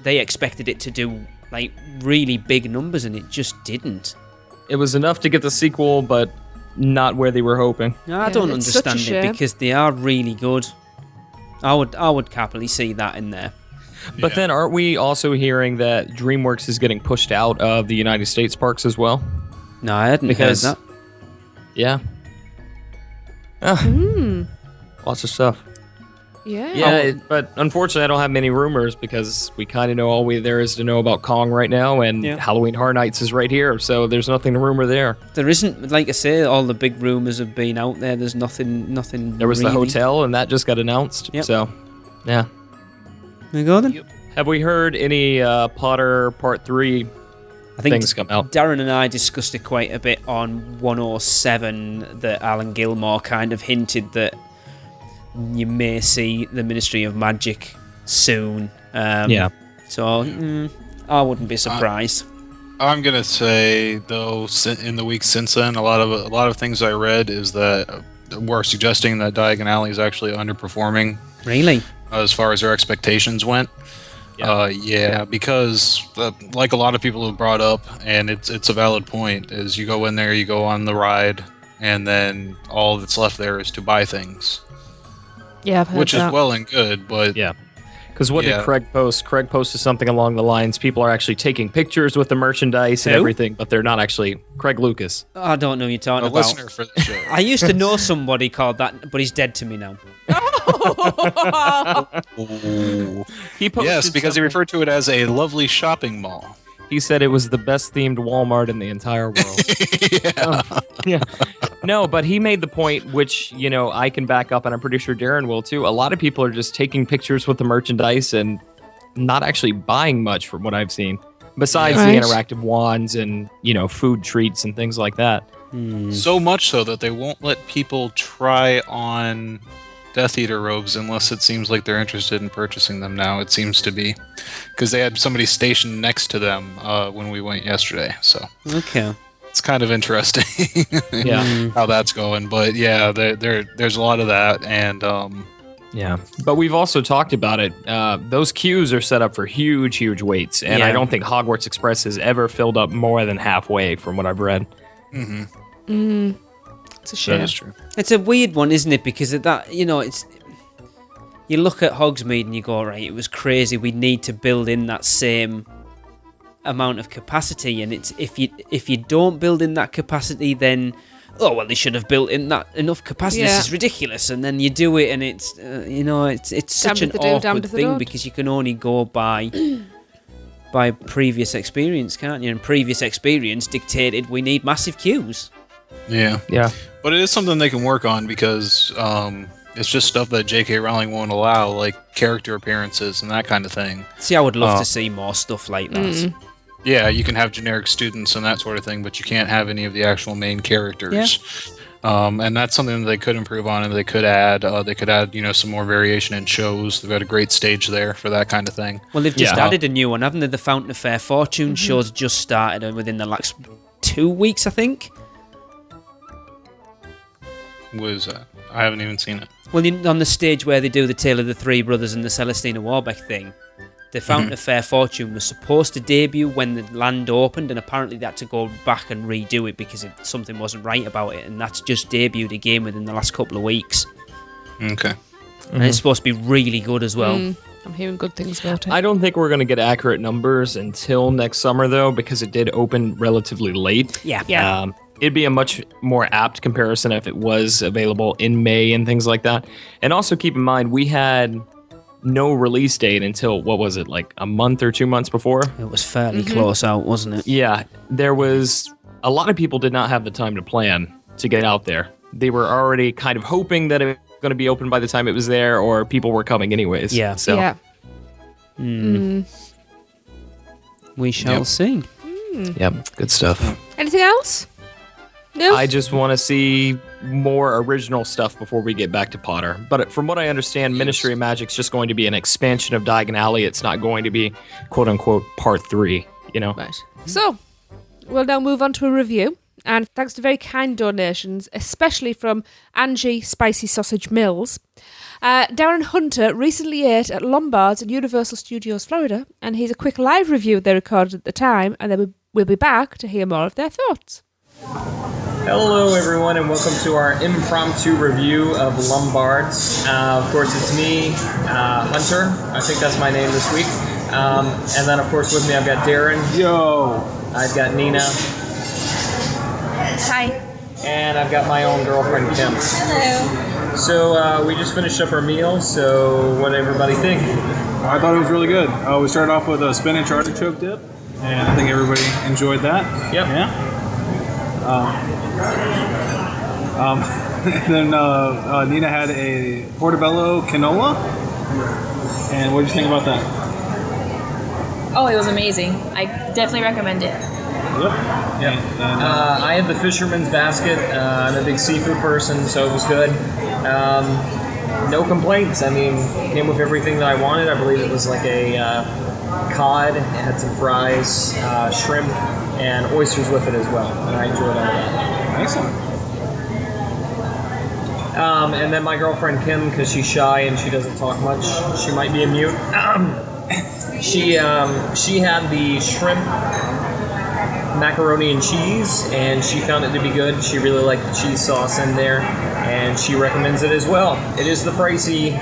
They expected it to do like really big numbers, and it just didn't. It was enough to get the sequel, but not where they were hoping. No, I Yeah, don't it's such a understand it shame. because they are really good. I would happily see that in there. But Yeah. then, aren't we also hearing that DreamWorks is getting pushed out of the United States parks as well? No, I hadn't Because- heard that. Yeah. Lots of stuff. Yeah. Yeah, but unfortunately, I don't have many rumors because we kind of know all there is to know about Kong right now, and Yeah. Halloween Horror Nights is right here, so there's nothing to rumor there. There isn't, like I say, all the big rumors have been out there. There's nothing. There was really. the hotel, and that just got announced. Yep. So, yeah. There you go then. Have we heard any Potter Part 3 I think things come out? Darren and I discussed it quite a bit on 107 that Alan Gilmore kind of hinted that you may see the Ministry of Magic soon. Yeah. So I wouldn't be surprised. I'm gonna say though, in the week since then, a lot of things I read is that were suggesting that Diagon Alley is actually underperforming Really? as far as their expectations went. Yeah, because like a lot of people have brought up, and it's a valid point, is you go in there, you go on the ride, and then all that's left there is to buy things, Yeah, I've heard which that. is well and good, but Yeah. Because what Yeah. did Craig post? Craig posted something along the lines, people are actually taking pictures with the merchandise and Who? everything, but they're not actually. Craig Lucas. I don't know who you're a talking about. listener for the show. I used to know somebody called that, but he's dead to me now. He posted Yes, because he something- referred to it as a lovely shopping mall. He said it was the best themed Walmart in the entire world. Yeah. No, but he made the point, which, you know, I can back up, and I'm pretty sure Darren will too. A lot of people are just taking pictures with the merchandise and not actually buying much from what I've seen, besides Right. the interactive wands and, you know, food treats and things like that. So much so that they won't let people try on Death Eater robes unless it seems like they're interested in purchasing them now. It seems to be. Because they had somebody stationed next to them when we went yesterday. So Okay. it's kind of interesting Yeah. how that's going. But yeah, there's a lot of that. And Yeah. But we've also talked about it. Those queues are set up for huge, huge waits. And Yeah. I don't think Hogwarts Express has ever filled up more than halfway from what I've read. It's a shame. that is true. It's a weird one, isn't it? Because of that, you know, it's you look at Hogsmeade and you go, right, it was crazy. We need to build in that same amount of capacity, and it's if you don't build in that capacity, then oh well, they should have built in that enough capacity. Yeah. This is ridiculous, and then you do it, and it's you know, it's such an Damned if they do, damned awkward if they thing don't. because you can only go by previous experience, can't you? And previous experience dictated we need massive queues. Yeah. Yeah. But it is something they can work on because it's just stuff that J.K. Rowling won't allow, like character appearances and that kind of thing. See, I would love to see more stuff like that. Yeah, you can have generic students and that sort of thing, but you can't have any of the actual main characters. And that's something that they could improve on, and they could add. You know, some more variation in shows. They've got a great stage there for that kind of thing. Well, they've just Yeah. added a new one, haven't they? The Fountain of Fair Fortune show's just started within the last 2 weeks, I think. What is that? I haven't even seen it. Well, on the stage where they do the Tale of the Three Brothers and the Celestina Warbeck thing, the Fountain of Fair Fortune was supposed to debut when the land opened, and apparently they had to go back and redo it because something wasn't right about it, and that's just debuted again within the last couple of weeks. Okay. And it's supposed to be really good as well. I'm hearing good things about it. I don't think we're going to get accurate numbers until next summer, though, because it did open relatively late. Yeah. Yeah. It'd be a much more apt comparison if it was available in May and things like that. And also keep in mind, we had no release date until, what was it, like a month or 2 months before? It was fairly close out, wasn't it? Yeah, there was a lot of people did not have the time to plan to get out there. They were already kind of hoping that it was going to be open by the time it was there, or people were coming anyways. Yeah. So Yeah. We shall see. yep, good stuff. Anything else? No. I just want to see more original stuff before we get back to Potter. But from what I understand, Ministry of Magic's just going to be an expansion of Diagon Alley. It's not going to be, quote unquote, part 3, you know? Right. So, we'll now move on to a review. And thanks to very kind donations, especially from Angie Spicy Sausage Mills, Darren Hunter recently ate at Lombards at Universal Studios Florida, and here's a quick live review they recorded at the time, and then we'll be back to hear more of their thoughts. Hello everyone and welcome to our impromptu review of Lombards. Of course it's me, Hunter, I think that's my name this week. And then of course with me I've got Darren. Yo! I've got Nina. Hi. And I've got my own girlfriend Kim. Hello. So we just finished up our meal, so what did everybody think? I thought it was really good. We started off with a spinach artichoke dip, and I think everybody enjoyed that. Yep. Yeah. Then Nina had a portobello canola. And what did you think about that? Oh, it was amazing. I definitely recommend it. Yep. I had the fisherman's basket. I'm a big seafood person, so it was good. No complaints. I mean, it came with everything that I wanted. I believe it was like a cod. It had some fries, shrimp, and oysters with it as well. And I enjoyed all that. Excellent. And then my girlfriend Kim, because she's shy and she doesn't talk much, she might be a mute. She had the shrimp macaroni and cheese, and she found it to be good. She really liked the cheese sauce in there, and she recommends it as well. It is the pricey,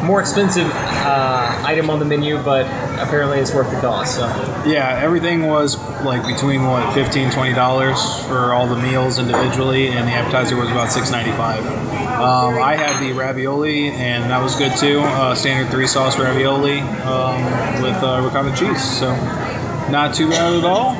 more expensive item on the menu, but apparently it's worth the cost. So. Yeah, everything was like between $15, $20 for all the meals individually, and the appetizer was about $6.95. I had the ravioli, and that was good too. Standard 3-sauce ravioli with ricotta cheese. So. Not too bad at all.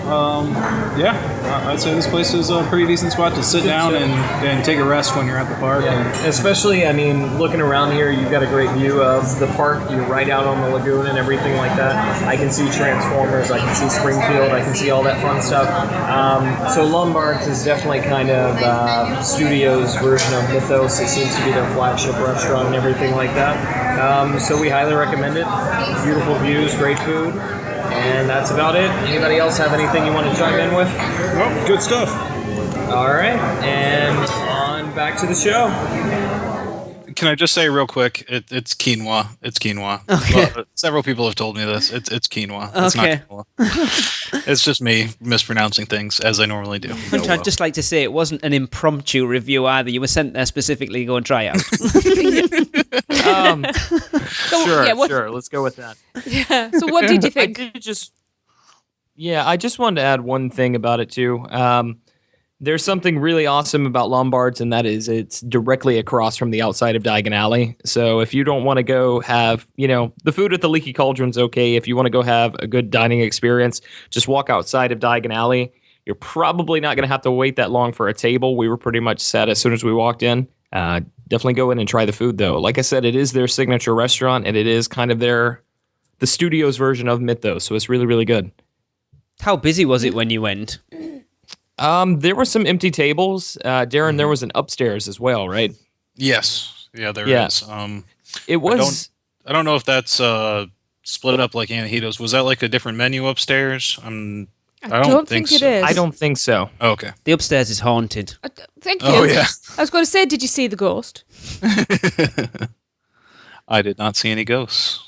I'd say this place is a pretty decent spot to sit down and take a rest when you're at the park. Yeah. Especially, I mean, looking around here, you've got a great view of the park. You're right out on the lagoon and everything like that. I can see Transformers. I can see Springfield. I can see all that fun stuff. So Lombards is definitely kind of Studio's version of Mythos. It seems to be their flagship restaurant and everything like that. So we highly recommend it. Beautiful views, great food. And that's about it. Anybody else have anything you want to chime in with? Nope, good stuff. All right, and on back to the show. Can I just say real quick? It's quinoa. It's quinoa. Okay. Well, several people have told me this. It's quinoa. It's Okay. not quinoa. It's just me mispronouncing things as I normally do. I'd just like to say it wasn't an impromptu review either. You were sent there specifically to go and try out. Sure. Let's go with that. Yeah. So what did you think? I just wanted to add one thing about it too. There's something really awesome about Lombards, and that is it's directly across from the outside of Diagon Alley. So if you don't want to go have, the food at the Leaky Cauldron's okay. If you want to go have a good dining experience, just walk outside of Diagon Alley. You're probably not going to have to wait that long for a table. We were pretty much set as soon as we walked in. Definitely go in and try the food, though. Like I said, it is their signature restaurant, and it is kind of the studio's version of Mythos, so it's really, really good. How busy was it when you went? There were some empty tables. Darren, there was an upstairs as well, right? Yes. Yeah, there is. It was... I don't know if that's split up like Anahito's. Was that like a different menu upstairs? I don't think so. it is. I don't think so. Oh, okay. The upstairs is haunted. Thank you. Oh, yeah. I was going to say, did you see the ghost? I did not see any ghosts.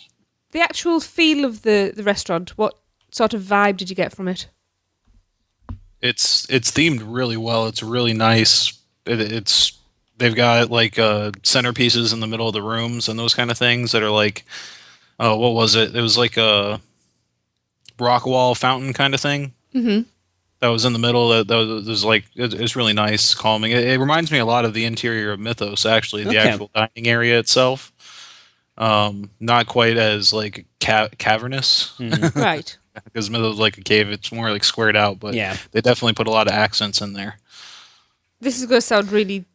The actual feel of the restaurant, what sort of vibe did you get from it? It's themed really well. It's really nice. They've got like centerpieces in the middle of the rooms and those kind of things that are like, what was it? It was like a rock wall fountain kind of thing. Mm-hmm. That was in the middle. That was like it's really nice, calming. It reminds me a lot of the interior of Mythos, actually, the actual dining area itself. Not quite as like cavernous, Right? Because Mythos is like a cave. It's more like squared out, but Yeah. they definitely put a lot of accents in there. This is going to sound really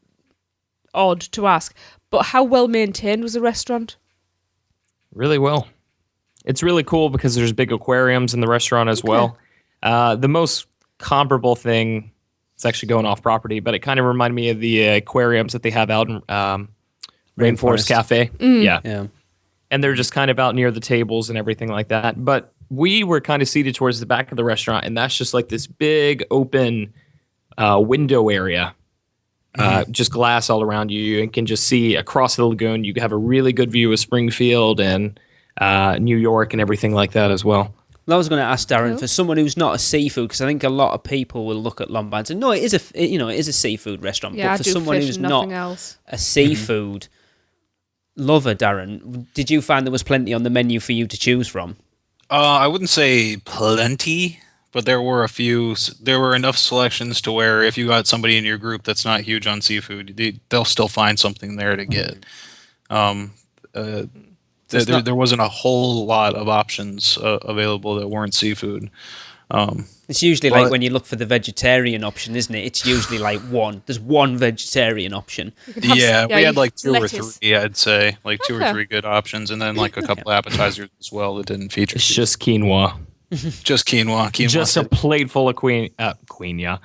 odd to ask, but how well maintained was the restaurant? Really well. It's really cool because there's big aquariums in the restaurant as well. The most comparable thing It's actually going off property, but it kind of reminded me of the aquariums that they have out in Rainforest Cafe. Yeah. And they're just kind of out near the tables and everything like that. But we were kind of seated towards the back of the restaurant, and that's just like this big open window area. Just glass all around you. You can just see across the lagoon. You have a really good view of Springfield and New York and everything like that as well. Well, I was going to ask Darren, for someone who's not a seafood, because I think a lot of people will look at Lombards and no, it is a seafood restaurant. Yeah, but for someone who's not a seafood lover, Darren, did you find there was plenty on the menu for you to choose from? I wouldn't say plenty, but there were a few. There were enough selections to where if you got somebody in your group that's not huge on seafood, they'll still find something there to get. There wasn't a whole lot of options available that weren't seafood. It's usually like when you look for the vegetarian option, isn't it? It's usually like one. There's one vegetarian option. Yeah, we had like two or three, I'd say. Like two or three good options, and then like a couple appetizers as well that didn't feature. It's just quinoa. Just quinoa. Just a plate full of quinoa.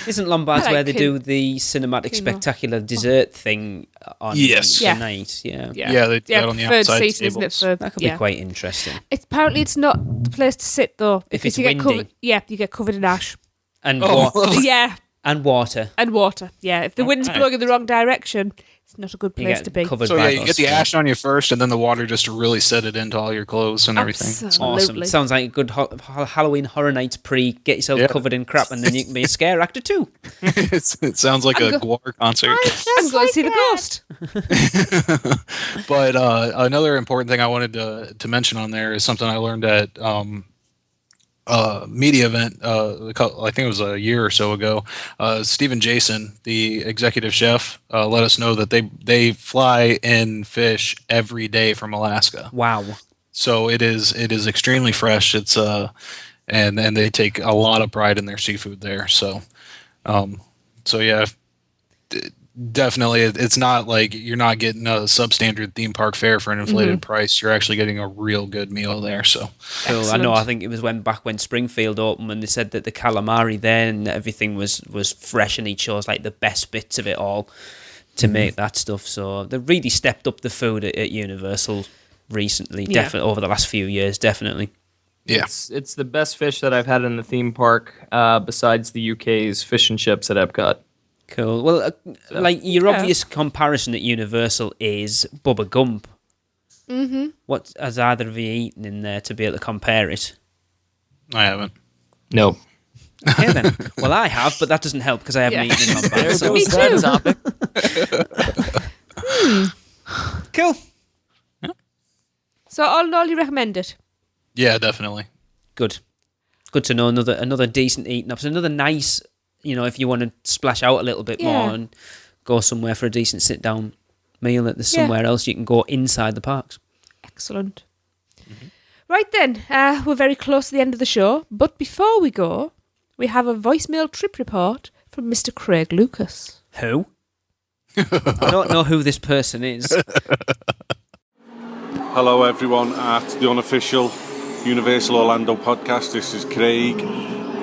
Isn't Lombards where they do the cinematic spectacular dessert thing on the night? Yeah, they do that on the outside seating, isn't it? That could be quite interesting. Apparently, it's not the place to sit though. If it's you get windy. you get covered in ash. And and water. And water. Yeah, if the wind's blowing in the wrong direction, it's not a good place to be. So you get the ash on you first, and then the water just to really set it into all your clothes and everything. Awesome. Sounds like a good Halloween Horror Nights get yourself covered in crap, and then you can be a scare actor too. It sounds like a Gwar concert. I'm going to see the ghost. But another important thing I wanted to mention on there is something I learned at media event, I think it was a year or so ago. Stephen Jason, the executive chef, let us know that they fly in fish every day from Alaska. Wow! So it is extremely fresh. It's and they take a lot of pride in their seafood there. So yeah. Definitely, it's not like you're not getting a substandard theme park fare for an inflated price. You're actually getting a real good meal there. So cool. I know. I think it was back when Springfield opened, and they said that the calamari there and everything was fresh, and he chose like the best bits of it all to make that stuff. So they really stepped up the food at Universal recently. Definitely over the last few years. Definitely. Yeah, it's the best fish that I've had in the theme park besides the UK's fish and chips at Epcot. Cool. Well, like your obvious comparison at Universal is Bubba Gump. Mm-hmm. What has either of you eaten in there to be able to compare it? I haven't. No. Okay then. Well, I have, but that doesn't help because I haven't eaten in Lombards. So Me too. Cool. Yeah. So all in all, you recommend it? Yeah, definitely. Good. Good to know another decent eating option, another nice. If you want to splash out a little bit more and go somewhere for a decent sit-down meal, there's somewhere else you can go inside the parks. Excellent. Mm-hmm. Right then, we're very close to the end of the show, but before we go, we have a voicemail trip report from Mr. Craig Lucas. Who? I don't know who this person is. Hello everyone at the unofficial Universal Orlando podcast. This is Craig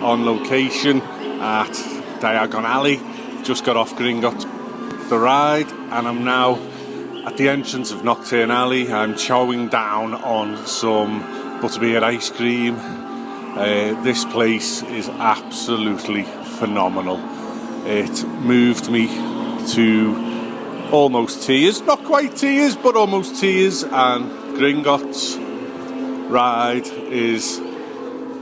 on location at Diagon Alley. Just got off Gringotts the ride, and I'm now at the entrance of Nocturne Alley. I'm chowing down on some butterbeer ice cream. This place is absolutely phenomenal. It moved me to almost tears, not quite tears, but almost tears, and Gringotts ride is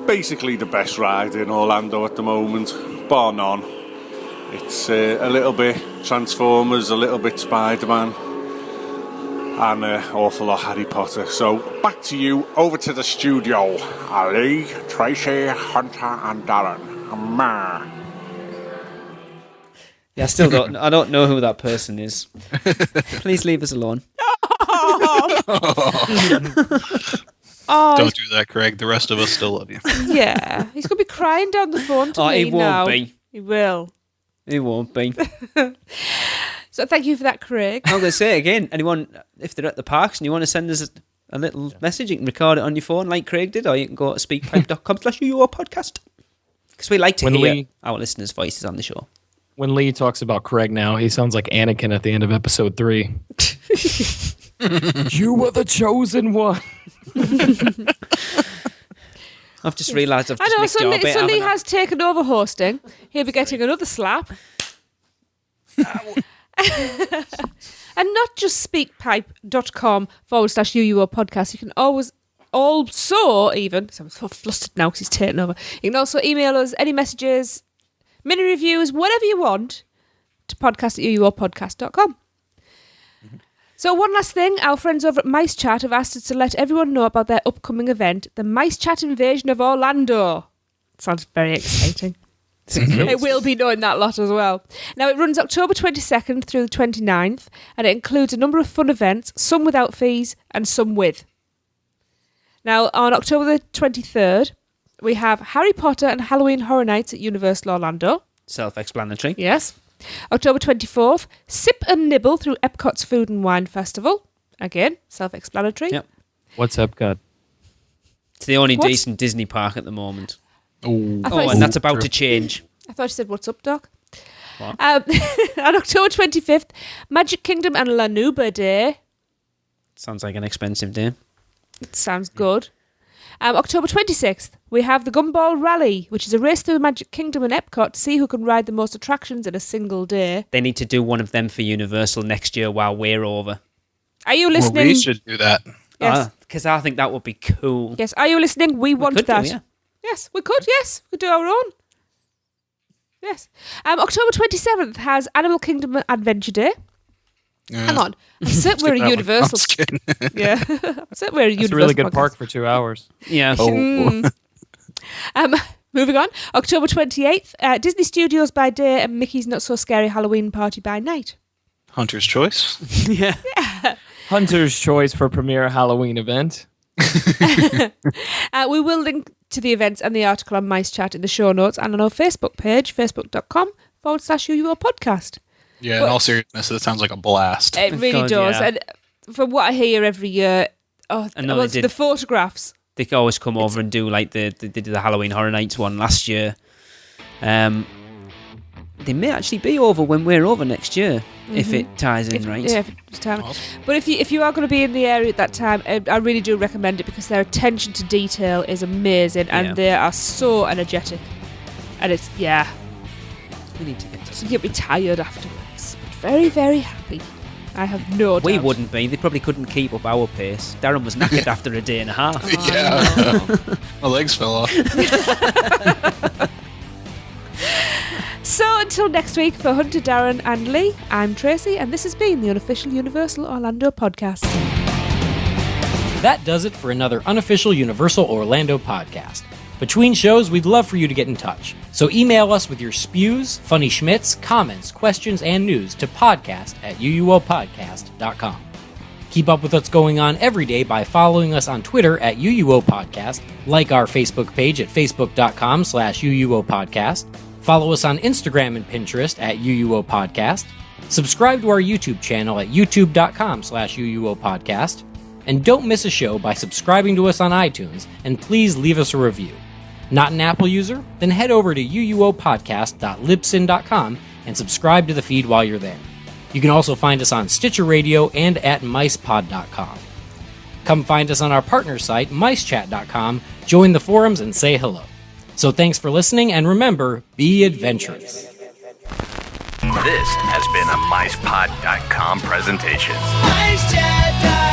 basically the best ride in Orlando at the moment, bar none. It's a little bit Transformers, a little bit Spider-Man, and an awful lot Harry Potter. So back to you, over to the studio. Ali, Tracy, Hunter and Darren. Yeah, I still don't know who that person is. Please leave us alone. Don't do that, Craig. The rest of us still love you. Yeah, he's going to be crying down the phone to me he won't now. be. He will. He won't be. So thank you for that, Craig. I'm going to say again, anyone, if they're at the parks and you want to send us a little message, you can record it on your phone like Craig did, or you can go to speakpipe.com/UUOP podcast. Because we like to When hear Lee- our listeners' voices on the show. When Lee talks about Craig now, he sounds like Anakin at the end of episode 3. You were the chosen one. I've just realised I've I just know, nicked your bit, so Lee haven't I? has taken over hosting. He'll be getting another slap. And not just speakpipe.com/UUO podcast. You can always also even, so I'm so flustered now because he's taken over. You can also email us any messages, mini reviews, whatever you want, to podcast@uuopodcast.com. So one last thing, our friends over at Mice Chat have asked us to let everyone know about their upcoming event, the Mice Chat Invasion of Orlando. Sounds very exciting. It will be knowing that lot as well. Now, it runs October 22nd through the 29th, and it includes a number of fun events, some without fees and some with. Now, on October the 23rd, we have Harry Potter and Halloween Horror Nights at Universal Orlando. Self-explanatory. Yes. October 24th, Sip and Nibble through Epcot's Food and Wine Festival. Again, self-explanatory. Yep. What's Epcot? It's the only What? decent Disney park at the moment. Ooh. I thought you And that's about to change. I thought you said, what's up, Doc? What? On October 25th, Magic Kingdom and Lanuba Day. Sounds like an expensive day. It sounds good. October 26th, we have the Gumball Rally, which is a race through the Magic Kingdom and Epcot to see who can ride the most attractions in a single day. They need to do one of them for Universal next year while we're over. Are you Well, listening? we should do that. Yes. Because I think that would be cool. Yes. Are you listening? We want could do, that. yeah. Yes, we could. Yes, we could do our own. Yes. October 27th has Animal Kingdom Adventure Day. Hang on. I'm certain we're a Universal. Yeah. I'm certain we're a That's Universal. a really good podcast. park for 2 hours. Yeah. Moving on. October 28th, Disney Studios by day and Mickey's Not So Scary Halloween Party by night. Hunter's choice. Yeah. Hunter's choice for premiere Halloween event. We will link to the events and the article on Mice Chat in the show notes and on our Facebook page, facebook.com/UUO podcast. Yeah, in all seriousness, that sounds like a blast. It really God, does. yeah. And from what I hear every year, I know they did. the photographs. They could always come over and do like they did the Halloween Horror Nights one last year. They may actually be over when we're over next year if it ties in right. Yeah, if it's time. But if you are going to be in the area at that time, I really do recommend it because their attention to detail is amazing and Yeah. they are so energetic. And it's, yeah, We need to get to some. you'll be tired afterwards. But very, very happy. I have no doubt. We wouldn't be. They probably couldn't keep up our pace. Darren was knackered after a day and a half. Yeah. My legs fell off. So until next week, for Hunter, Darren and Lee, I'm Tracy and this has been the unofficial Universal Orlando podcast. That does it for another unofficial Universal Orlando podcast. Between shows, we'd love for you to get in touch. So email us with your spews, funny schmitz, comments, questions, and news to podcast@uuopodcast.com. Keep up with what's going on every day by following us on Twitter at UUO Podcast, like our Facebook page at facebook.com/UUO Podcast, follow us on Instagram and Pinterest at UUO Podcast, subscribe to our YouTube channel at youtube.com/UUO Podcast, and don't miss a show by subscribing to us on iTunes, and please leave us a review. Not an Apple user? Then head over to uuopodcast.libsyn.com and subscribe to the feed while you're there. You can also find us on Stitcher Radio and at micepod.com. Come find us on our partner site, micechat.com, join the forums, and say hello. So thanks for listening, and remember, be adventurous. This has been a MicePod.com presentation. MiceChat.com